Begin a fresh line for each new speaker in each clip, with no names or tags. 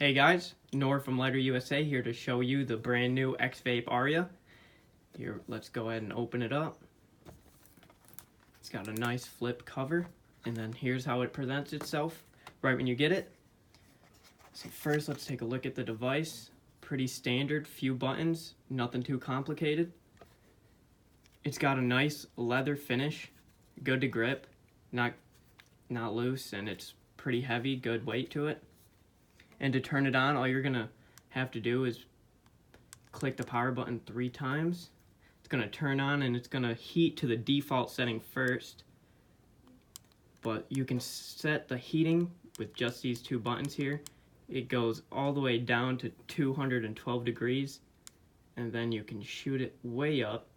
Hey guys, Nor from Lighter USA here to show you the brand new Xvape Aria. Here, let's go ahead and open it up. It's got a nice flip cover, and then here's how it presents itself right when you get it. So first, let's take a look at the device. Pretty standard, few buttons, nothing too complicated. It's got a nice leather finish, good to grip, not loose, and it's pretty heavy, good weight to it. And to turn it on, all you're gonna have to do is click the power button 3 times. It's gonna turn on and it's gonna heat to the default setting first. But you can set the heating with just these 2 buttons here. It goes all the way down to 212 degrees, and then you can shoot it way up.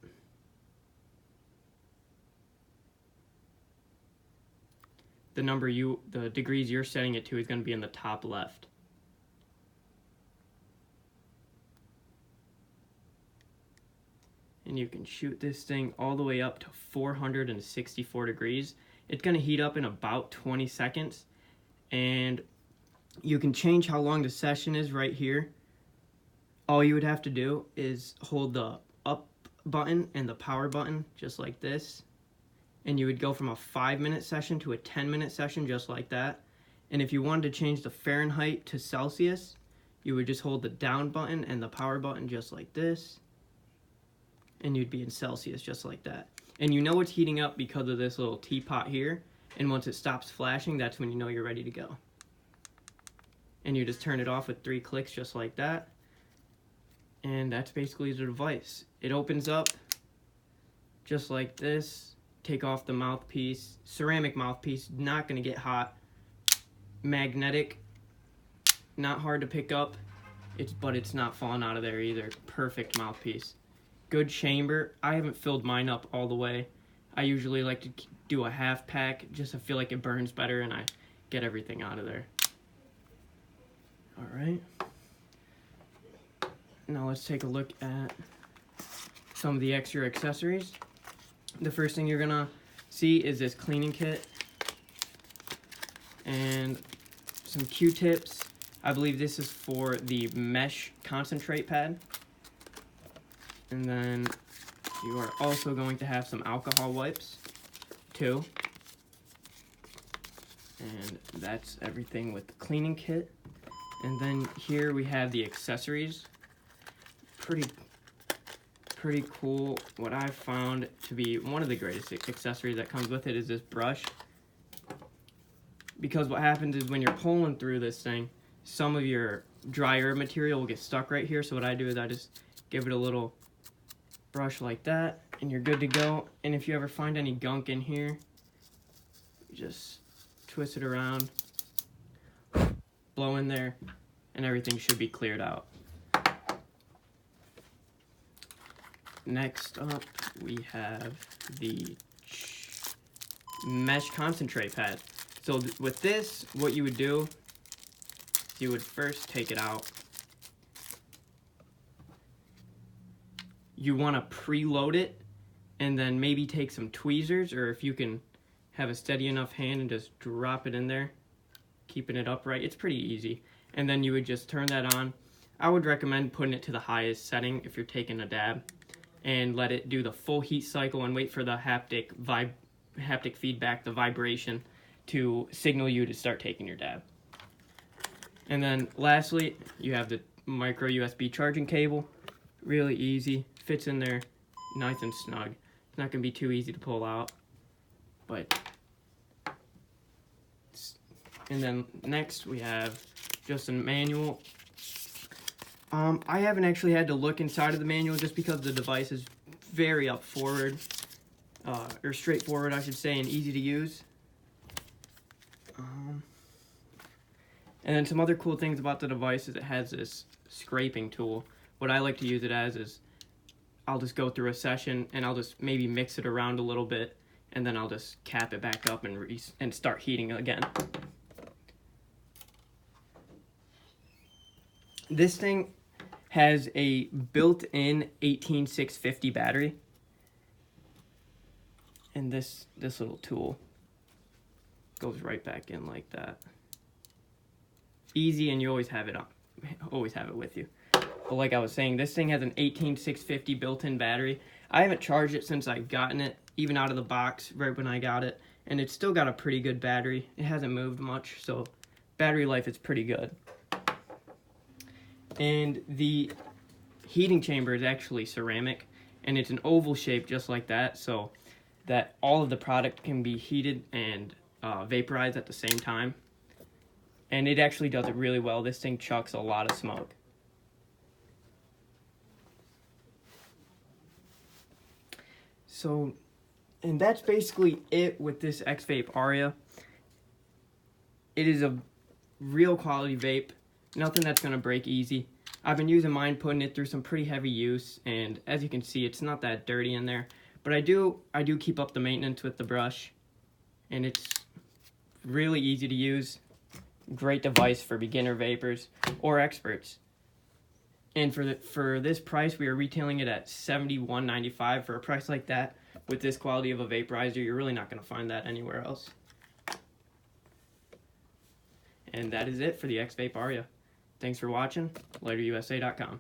The degrees you're setting it to is going to be in the top left. And you can shoot this thing all the way up to 464 degrees. It's going to heat up in about 20 seconds. And you can change how long the session is right here. All you would have to do is hold the up button and the power button just like this. And you would go from a 5-minute session to a 10-minute session just like that. And if you wanted to change the Fahrenheit to Celsius, you would just hold the down button and the power button just like this. And you'd be in Celsius just like that. And you know it's heating up because of this little teapot here. And once it stops flashing, that's when you know you're ready to go. And you just turn it off with 3 clicks just like that. And that's basically the device. It opens up just like this. Take off the mouthpiece, ceramic mouthpiece, not gonna get hot. Magnetic, not hard to pick up, but it's not falling out of there either. Perfect mouthpiece. Good chamber. I haven't filled mine up all the way. I usually like to do a half pack, just to feel like it burns better and I get everything out of there. Alright. Now let's take a look at some of the extra accessories. The first thing you're gonna see is this cleaning kit and some Q-tips. I believe this is for the mesh concentrate pad. And then you are also going to have some alcohol wipes too. And that's everything with the cleaning kit. And then here we have the accessories. Pretty cool. What I've found to be one of the greatest accessories that comes with it is this brush. Because what happens is when you're pulling through this thing, some of your dry herb material will get stuck right here. So what I do is I just give it a little brush like that, and you're good to go. And if you ever find any gunk in here, just twist it around, blow in there, and everything should be cleared out. Next up, we have the mesh concentrate pad. So with this, what you would do is you would first take it out. You want to preload it and then maybe take some tweezers, or if you can have a steady enough hand and just drop it in there, keeping it upright. It's pretty easy. And then you would just turn that on. I would recommend putting it to the highest setting if you're taking a dab, and let it do the full heat cycle and wait for the haptic feedback, the vibration, to signal you to start taking your dab. And then lastly, you have the micro USB charging cable. Really easy, fits in there nice and snug. It's not gonna be too easy to pull out, but and then next we have just a manual. I haven't actually had to look inside of the manual just because the device is very or straightforward, I should say, and easy to use. And then some other cool things about the device is it has this scraping tool. What I like to use it as is I'll just go through a session and I'll just maybe mix it around a little bit, and then I'll just cap it back up and start heating again. This thing has a built-in 18650 battery, and this little tool goes right back in like that. Easy, and you always have it always have it with you. But like I was saying, this thing has an 18650 built-in battery. I haven't charged it since I've gotten it, even out of the box right when I got it, and it's still got a pretty good battery. It hasn't moved much, so battery life is pretty good. And the heating chamber is actually ceramic, and it's an oval shape just like that, so that all of the product can be heated and vaporized at the same time. And it actually does it really well. This thing chucks a lot of smoke. So, and that's basically it with this Xvape Aria. It is a real quality vape, nothing that's gonna break easy. I've been using mine, putting it through some pretty heavy use, and as you can see, it's not that dirty in there. But I do keep up the maintenance with the brush, and it's really easy to use. Great device for beginner vapors or experts. And for this price, we are retailing it at $71.95. For a price like that, with this quality of a vaporizer, you're really not going to find that anywhere else. And that is it for the Xvape Aria. Thanks for watching. LighterUSA.com.